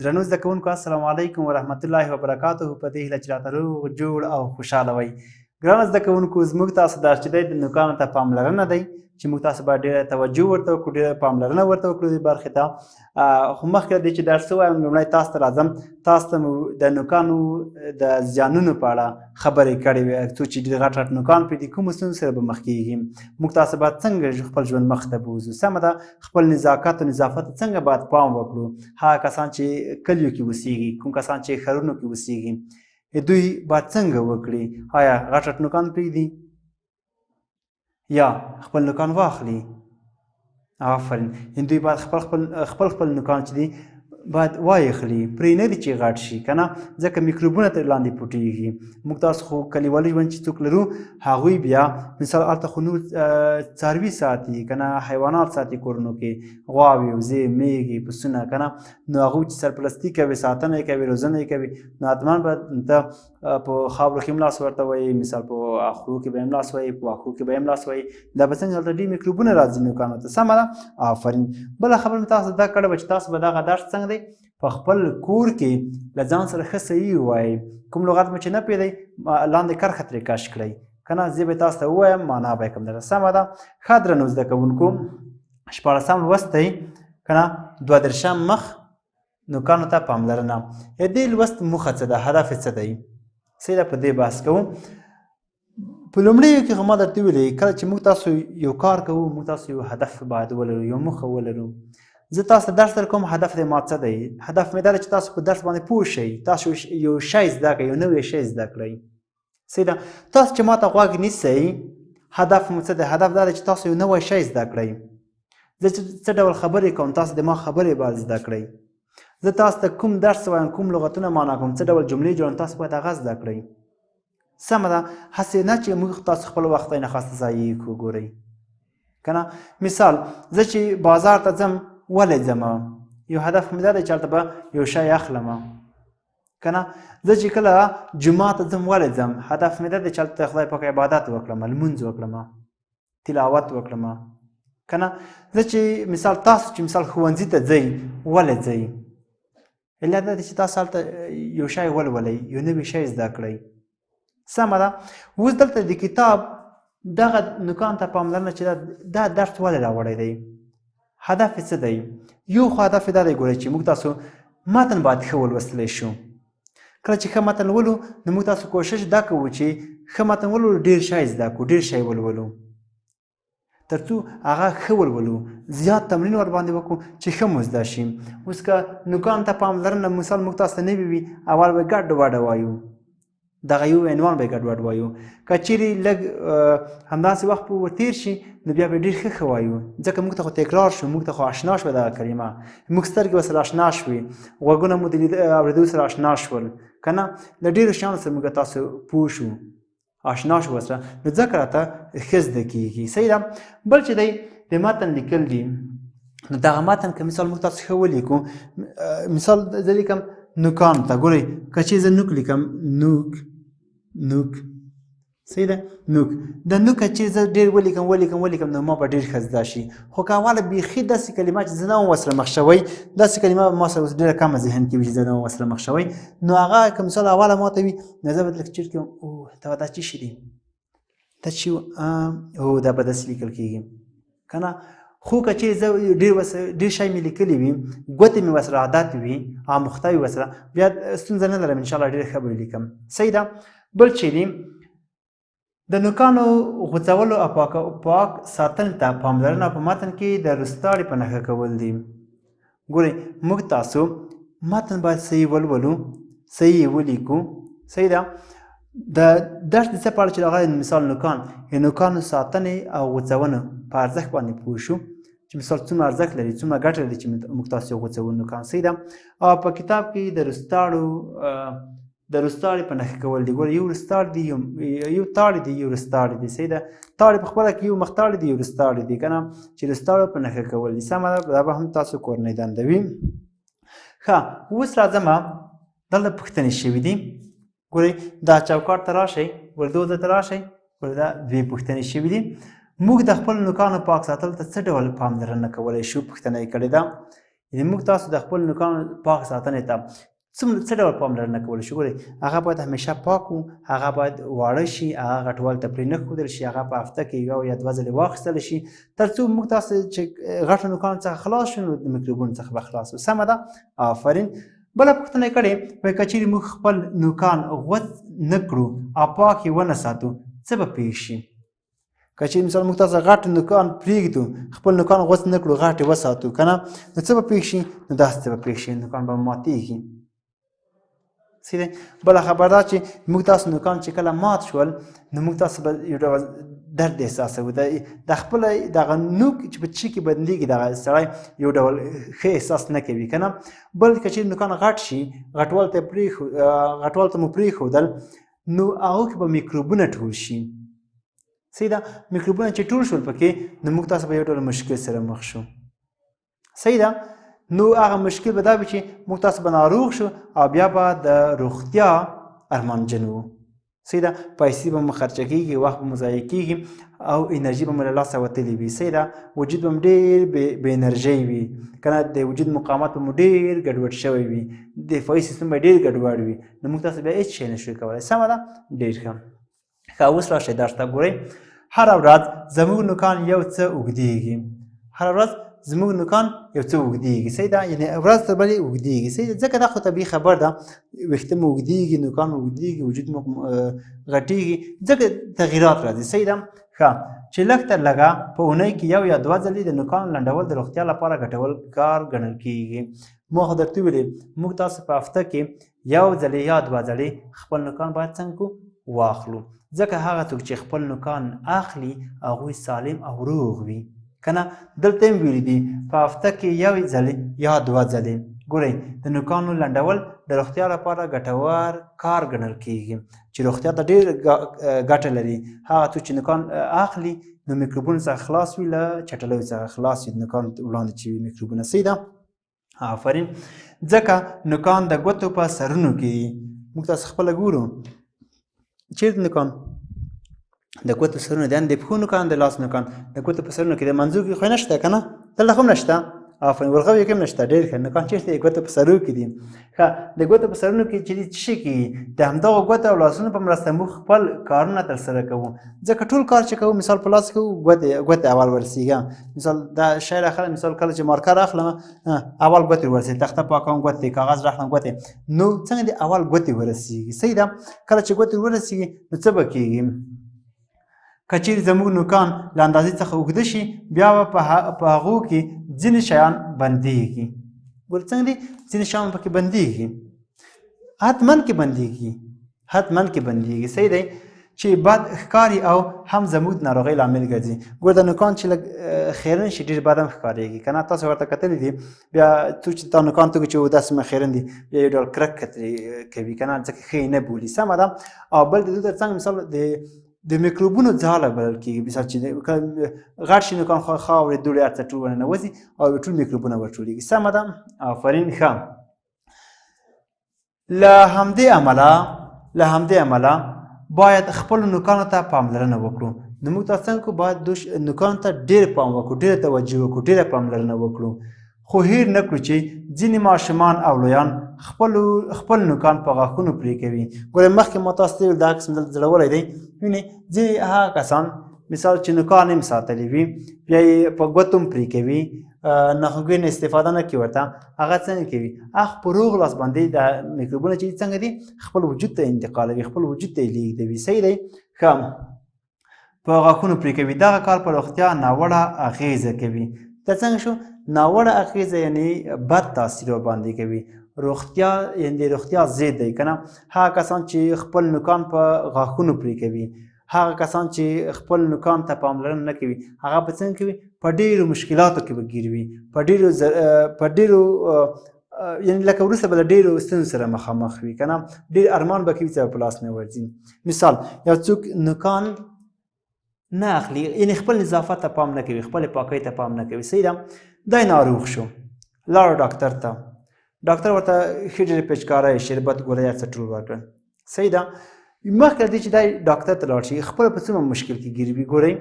درنو زده کوونکو السلام علیکم ورحمت الله وبرکاته. په دې هیله چې راته روغ جوړ او خوشحاله وئ. ګرانو زده کوونکو زموږ تاسو درس چې دی د نوکانو ته پاملرنه دی چې موږ تاسو باید ډېره توجه ورته وکړو، ډېره پاملرنه ورته وکړو دې برخې ته. خو مخکې له دې چې درس ووایم لومړی تاسو ته راځم، تاسو ته مو د نوکانو د زیانونو په اړه خبرې کړې وې. څو چې ډېر غټ غټ نوکان پرې دي، کومو ستونزو سره به مخ کېږي، موږ تاسو باید څنګه خپل ژوند مخ ته بوځو، سمه ده. خپل نزاکت او نظافت څنګه باید پام وکړو. هغه کسان چې کلیو کې اوسېږي، کوم کسان چې ښارونو کې اوسېږي، دوی باید څنګه وکړي؟ آیا غټ غټ نوکان پرېږدي یا خپل نوکان واخلي؟ آفرین. دوی باید خپل نوکان چې دي باید وایخلي، پرې نه دي چې غټ شي که نه، ځکه میکروبونه ترې لاندې پټېږي. موږ تاسو خو کلیوالي ژوند چې څوک لرو، هغوی بیا مثال هلته خو نور څاروي ساتي که نه، حیوانات ساتي کورونو کې، غواوې، وزې، میږې، پسونه که نه، نو هغوی چې سرپرستي کوي، ساتنه یې کوي، روزنه یې کوي، نو حتما به ته په خاورو کې هم لاس ورته وایي، مثال په اخرو کې به هم لاس وایي، په واښو کې به هم لاس وایي، دا به څنګه هلته ډېر میکروبونه راځي نوکانو ته، سمه ده. آفرین. بله خبره مې تاسو زده کړې وه چې تاسو به دغه درس څنګه دی په خپل کور کې له ځان سره ښه صحیح ووایئ. کوم لغت مو چې نه پوهېدئ لاندې کرښه ترې کش کړئ که نه، زه به یې تاسو ته ووایم، معنا به یې کوم درته، سمه ده. ښه درنو زده کوونکو، 14 لوست دی که نه، 32 مخ نوکانو ته پاملرنه. د دې لوست موخه څه ده، هدف یې څه دی؟ صحیح ده، په دې بحث کوو. په لومړیو کې خو ما درته ویلې، کله چې موږ تاسو یو کار کوو، موږ تاسو یو هدف باید ولرو، یو موخه ولرو. زه تاسو ته درس در کوم، هدف دی ما څه دی؟ هدف مې دا دی چې تاسو په درس باندې پوه شئ، تاسو یو شی زده کړئ، یو نوی شی زده کړئ. صحیح ده. تاسو چې ما ته غوږ نیسئ، هدف مو څه دی؟ هدف دا دی چې تاسو یو نوی شی زده کړئ. زه څه ډول خبرې کوم، تاسو د ما خبرې باید زده کړئ. زه تاسو ته کوم درس وایم، کوم لغتونه معنا کوم، څه ډول جملې جوړوم، تاسو باید هغه زده کړئ. سمه ده. هسې نه چې موږ تاسو خپل وخت یې ناخواسته ضایع کړو. ګورئ که نه، مثال زه چې بازار ته ځم، ولې ځم؟ یو هدف مې دا دی چې هلته به یو شی اخلم که نه. زه چې کله جومات ته ځم، ولې ځم؟ هدف مې دا دی چې هلته خدای پاک عبادت وکړم، لمونځ وکړم، تلاوت وکړم که نه. زه چې مثال تاسو چې مثال ښوونځي ته ځئ، ولې ځئ؟ علت دا دی چې تاسو هلته یو شی ولولئ، یو نوی شی زده کړئ. سمه ده. اوس دلته د کتاب دغه نوکان ته پاملرنه چې دا درس ولې راوړی دی؟ هدف یې څه دی؟ یو خو هدف یې دا دی، ګورئ چې موږ تاسو متن باید ښه ولوستلی شو. کله چې ښه متن ولو، نو موږ تاسو کوشش دا کوو چې ښه متن ولولو، ډېر شی زده کړو، ډېر شی ولولو، تر څو هغه ښه ولولو، زیات تمرین ورباندې وکړو چې ښه مو زده شي. اوس که نوکانو ته پاملرنه مثال موږ تاسو ته نوي وي، اول به ګډ وډه وایو، دغه یو عنوان به ګډ وډ وایو. که چیرې لږ همداسې وخت به ورتېر شي، نو بیا به ډېر ښه وایو، ځکه موږ ته خو تکرار شو، موږ ته خو اشنا شوه دغه کلمه، موږ سترګې ورسره اشنا شوې، غوږونه مو د اورېدو سره اشنا شول که نه، له ډېرو شیانو سره موږ تاسو پوه شو، اشنا شو ورسره، نو ځکه راته ښه زده کېږي. صحیح ده. بل چې دی د متن لیکل دي، نو دغه متن که مثال موږ تاسو ښه ولیکو، مثال زه لیکم نوکانو ته، ګورئ که چې زه نوک لیکم، نوک، صحیح ده، نوک. د نوک چې زه ډېر ولیکم نو ما به ډېر ښه زده شي. خو که اوله بیخي داسې کلمه چې زه نه وم ورسره مخ شوی، داسې کلمه به ما سره اوس ډېره کمه ذهن کې وي چې زه نه وم ورسره مخ شوی، نو هغه که مثال اوله ماته وي، نو زه به لږ چیټ کړم، اوه دا څه شي دي، دا چې او دا به داسې لیکل کېږي که نه. خو که چیرې زه ډېر شی مې لیکلی وي، ګوتې مې ورسره عادت وي، آموخته وي ورسره، بیا ستونزه نه لرم، انشاءالله ډېر ښه به لیکم. صحیح ده. بل چې دي د نوکانو غوڅولو او پاک ساتنې ته پاملرنه په متن کې د رستاړي په نښه کول دي. ګورئ موږ تاسو متن باید صحیح ولولو، صحیح یې ولیکو. صحیح ده. د درس د څه په اړه چې راغلی، مثال نوکانو ساتنې او غوڅونو په ارزښت باندې پوه شو، چې مثال څومره ارزښت لري، څومره ګټه لري چې موږ تاسو یې غوڅو نوکان. صحیح ده. او په کتاب کې د رستاړي په نښه کول دي. ګوره یو رستاړی دی، یو تاړی دی، یو رستاړی دی. صحیح ده. تاړی په خپله کې یو مختاړی دی، یو رستاړی دی که نه، چې رستاړو په نښه کول دي. سمه ده. دا به هم تاسو کورنۍ دنده وي. ښه، اوس راځم، دلته پوښتنې شوي دي. ګورئ دا چوکاټ ته راشئ، ورده ته راشئ، ورده 2 پوښتنې شوي دي. موږ د خپل نوکانو پاک ساتلو ته څه ډول پاملرنه کولی شو؟ پوښتنه یې کړې ده. یعنې موږ تاسو د خپل نوکانو پاک ساتنې ته څه ډول پاملرنه کولی شو؟ ګورئ هغه باید همیشه پاک وو، هغه باید واړه شي، هغه غټوالي ته پرې نه ښودل شي، هغه په هفته کې یو یا دوه ځلې واخیستلی شي تر څو موږ تاسو چې غټو نوکانو څخه خلاص شو نو د میکروبونو څخه به خلاص وو. سمه ده؟ آفرین. بله پوښتنه یې کړې وایي که چیرې موږ خپل نوکان غوڅ نه کړو او پاک یې ونه ساتو څه به پېښ شي؟ که چیرې مثال موږ تاسو غټ نوکان پرېږدو، خپل نوکان غوڅ نه کړو، غټ یې وساتو که نه، نو څه به پېښ شي؟ نو داسې څه به پېښ شي، نوکان به ماتېږي. صحیح دی. بله خبر دا چې موږ تاسو نوکان چې کله مات شول نو موږ تاسو به یو ډول درد احساسوو، د خپله دغه نوک چې په څه کې بندېږي دغه سړی یو ډول ښه احساس نه کوي که نه. بل که چېرې نوکان غټ شي، غټوالو ته مو پرېښودل نو هغو کې به میکروبونه ټول شي. صحیح ده. میکروبونه چې ټول شول پکې نو موږ تاسو به یو ډول مشکل سره مخ شو. صحیح ده. نو هغه مشکل به دا وي چې موږ تاسو به ناروغ شو او بیا به د روغتیا ارمانجن وو. صحیح ده. پیسې به مو خرچه کېږي، وخت به مو ضایع کېږي او انرژي به مو له لاسه وتلې وي. صحیح ده. وجود به مو ډېر بې انرژۍ وي که نه، د وجود مقاومت به مو ډېر ګډوډ شوی وي، دفاعي سیستم به ډېر ګډوډ وي، نو موږ تاسو بیا هېڅ شی نه شو کولی. سمه ده؟ ډېر ښه. ښه اوس راشئ درس ته. ګورئ هره ورځ زموږ نوکان یو څه اوږدېږي. هره ورځ زموږ نوکان یو څه اوږدېږي. صحیح ده. یعنې ورځ تر بلې اوږدېږي. صحیح ده. ځکه دا خو طبیعي خبر ده، ویښته مو اوږدېږي، نوکان مو اوږدېږي، وجود مو غټېږي، ځکه تغییرات راځي. صحیح ده. ښه چې لږ تر لږه په اونۍ کې یو یا دوه ځلې د نوکانو لنډول د روغتیا لپاره ګټور کار ګڼل کېږي. ما خو درته ویلې موږ تاسو په هفته کې یو ځلې یا دوه ځلې خپل نوکان باید څنګه کړو؟ واخلو. ځکه هغه څوک چې خپل نوکان اخلي هغوی سالم او روغ وي که نه. دلته هم ویلي دي په هفته کې یو ځلې یا دوه ځلې. ګورئ د نوکانو لنډول د روغتیا لپاره ګټور کار ګڼل کېږي چې روغتیا ته ډېر ګټه لري. هغه څوک چې نوکان اخلي نو میکروبونو څخه خلاص وي، له چټلیو څخه خلاص وي، نوکان وړاندې چې وي میکروبونه. صحیح ده. آفرین. ځکه نوکان د ګوتو په سرونو کې موږ تاسو خپله ګورو چېرته نوکان د ګوتو سرونه دي، د پښو نوکان، د لاس نوکان، د ګوتو په سرونو کې د منځو کې خو نشته که نه، دلته خو هم نشته. آفرین. ورغوي کې هم نشته. ډېر ښه. نوکان چېرته دي؟ ګوتو په سرو کې دي. ښه د ګوتو په سرونو کې چې دي څه شي کېږي؟ د همدغو ګوتو او لاسونو په مرسته موږ خپل کارونه ترسره کوو. ځکه ټول کار چې کوو مثال په لاس کوو ګوتې اول ورسېږه. مثال دا شی راخلم، مثال کله چې مارکر اخلم اول ګوتې ورسېږي، تخته پاکوم ګوتې، کاغذ راخلم ګوتې، نو څنګه دي اول ګوتې ورسېږي. صحیح ده. کله چې ګوتې ورسېږي نو څه به کېږي؟ که چیرې زموږ نوکان له اندازې څخه اوږده شي بیا به په هغو کې ځینې شیان بندېږي. ګوره څنګه دي؟ ځینې شیان پکې بندېږي، حتماً کې بندېږي، حتماً کې بندېږي. صحیح دی. چې بد ښکاري او هم زموږ د ناروغۍ لامل ګرځي. ګوره د نوکان چې لږ خیرن شي ډېر بد هم ښکارېږي که نه. تاسو ورته کتلي دي بیا څوک چې تا نوکان ته چې داسې خیرن دي بیا یو ډول کرک کوي که نه، ځکه ښه یې نه بولي. سمه ده. او بل د دوی تر څنګ مثال د میکروبونو ځاله بلل کېږي. مثال چې غټ شي نوکان خاورې دوړې هر څه ټول ورننوځي او ټول میکروبونه ورټولېږي. سمه ده. آفرین. ښه له همدې عمله باید خپل نوکانو ته پاملرنه وکړو. نو موږ تاسو څنګه باید نوکانو ته ډېر پام وکړو، ډېره توجه وکړو، ډېره پاملرنه وکړو. خو هیر نه کړو چې ځینې ماشومان او لویان خپل نوکان په غاښونو پرې کوي. ګورئ مخکې ما تاسو ته ویل دا قسم دلته زړولی دی. وینئ ځینې هغه کسان مثال چې نوکان هم ساتلي وي بیا یې په ګوتو هم پرې کوي، ناخوږۍ نه استفاده نه کوي ورته. هغه څنګه کوي؟ هغه په روغ لاس باندې د میکروبونه چې څنګه دي خپل وجود ته انتقالوي، خپل وجود ته یې لیږدوي. صحیح دی. ښه په غاښونو پرې کوي. دغه کار په روغتیا ناوړه اغېزه کوي. دا څنګه شو؟ ناوړه اغېزه یعنې بد تاثیر ورباندې کوي. روغتیا یعنې د روغتیا ضد دی که نه. هغه کسان چې خپل نوکان په غاښونو پرې کوي، هغه کسان چې خپل نوکان ته پاملرنه نه کوي، هغه به څنګه کوي؟ په ډېرو مشکلاتو کې به ګیر وي، په ډېرو یعنې لکه وروسته به له ډېرو ستونزو سره مخامخ وي که نه. ډېر ارمان به کوي چې په لاس نه ورځي. مثال یو څوک نوکان نه اخلي، یعنې خپل نظافت ته پام نه کوي، خپلې پاکۍ ته پام نه کوي. صحیح ده. دی ناروغ شو، لاړو ډاکټر ته، ډاکټر ورته ښې ډېرې پیچکارۍ، شربت، ګولۍ هر څه ټول ورکړل. صحیح ده. مخکې له دې چې دی ډاکټر ته لاړ شي خپله په څومره مشکل کې ګیر وي. ګورئ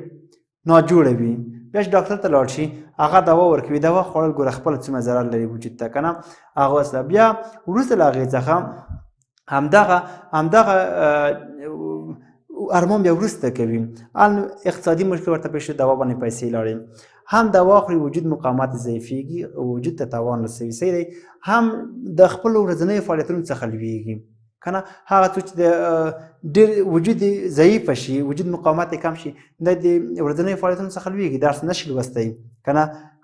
ناجوړه وي، بیا چې ډاکټر ته لاړ شي هغه دوا ورکوي دوا خوړل ګوره خپله څومره ضرر لري وجود ته که نه هغه وسله بیا وروسته له هغې څخه همدغه ارمان بیا وروسته کوي اقتصادي مشکل ورته پیښ شي دوا باندې پیسې لاړې هم دوا خوري وجود مقاومت ضعیفېږي وجود ته تاوان رسوي صحیح دی هم د خپلو ورځنیو فعالیتونو څخه لویږي که نه هغه څوک چې د ډېر وجود ضعیفه شي وجود مقاومت یې کم شي دا د ورځنیو فعالیتونو څخه لویږي درس نشي لوستی که نه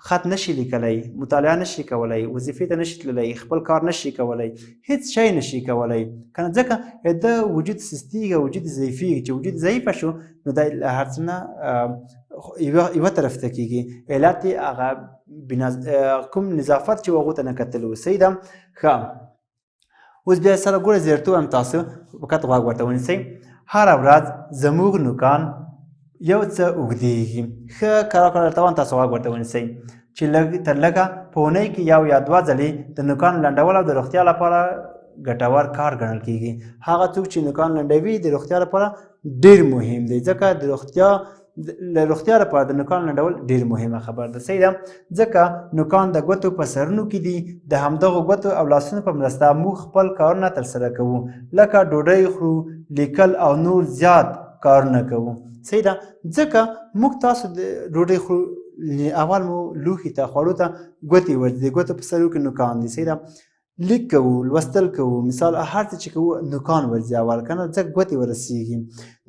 خط نشي لیکلی مطالعه نشي کولی وظیفې ته نشي تللی خپل کار نشي کولی هیڅ شی نشي کولی که نه ځکه د وجود سستیږي وجود ضعیفېږي چې وجود ضعیفه شو نو دا له هر څه نه یوه طرف ته کېږي علت یې هغه کوم نظافت چې هغو ته نه کتلو صحیح ده ښه اوس بیا سره ګوره زیرتو هم تاسو فقط غوږ ورته ونیسئ هره ورځ زموږ نوکان یو څه اوږدېږي ښه کرار ارتوان تاسو غوږ ورته ونیسئ چې لږ تر لږه په اونۍ کې یو یا دوه ځلې د نوکانو لنډول او د روغتیا لپاره ګټور کار ګڼل کېږي هغه څوک چې نوکان لنډوي د روغتیا لپاره ډېر مهم دی ځکه د روغتیا لپاره د نوکانو لنډول ډېر مهمه خبر ده صحیح ده ځکه نوکان د ګوتو په سرونو کې دي د همدغو ګوتو او لاسونو په مرسته موږ خپل کارونه ترسره کوو لکه ډوډۍ خورو لیکل او نور زیات کارونه کوو صحیح ده ځکه موږ تاسو د ډوډۍ خورو اول مو لوښي ته خوړو ته ګوتې ورځي د ګوتو په سرو کې نوکان دي صحیح ده لیک کوو لوستل کوو مثال هر څه چې کوو نوکان ورځي اول که نه ځکه ګوتې ورسیږي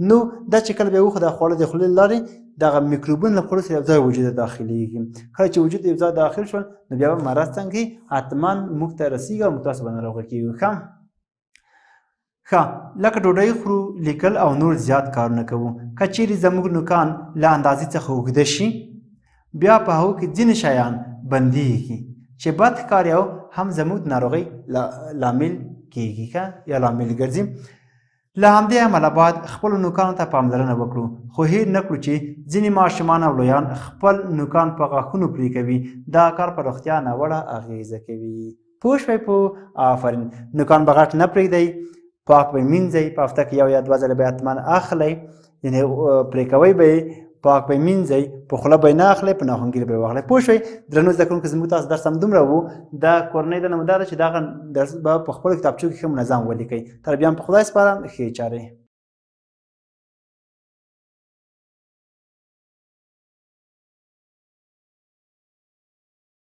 نو دا چې کله بیا وخورو دا خواړه د خولې له لارې دغه میکروبونه له خوړو سره یو ځای وجود ته داخلیږي کله چې وجود یو ځای داخل شول نو بیا به مرض څنګه حتما موږ ته رسیږي او موږ تاسو به ناروغه کېږو ښه لکه ډوډۍ خورو لیکل او نور زیات کارونه کوو که چیرې زموږ نوکان له اندازې څخه اوږده شي بیا په هغو کې ځینې شیان بندېږي چې بد ښکاري او هم زموږ د ناروغۍ لامل کېږي ښه یا لامل ګرځي له همدې امله باید خپلو نوکانو ته پاملرنه وکړو خو هېر نه کړو چې ځینې ماشومان او لویان خپل نوکان په غاښونو پرې کوي دا کار په روغتیا ناوړه اغېزه کوي پوه شوئ آفرین نوکان به غټ نه پرېږدئ پاک به یې مینځئ په هفته کې یو یا دوه ځله به یې حتما اخلئ یعنې پرې کوئ به یې پاک به یې مینځئ په خوله به یې نه اخلئ په ناخونګیر به یې واخلئ پوه شوئ درنو زده کوونکو زموږ تاسو درس همدومره و دا کورنۍ دنده مو دا ده چې دغه درس به په خپلو کتابچو کې ښه منظم ولیکئ تر بیا هم په خدای سپارم ښې چارې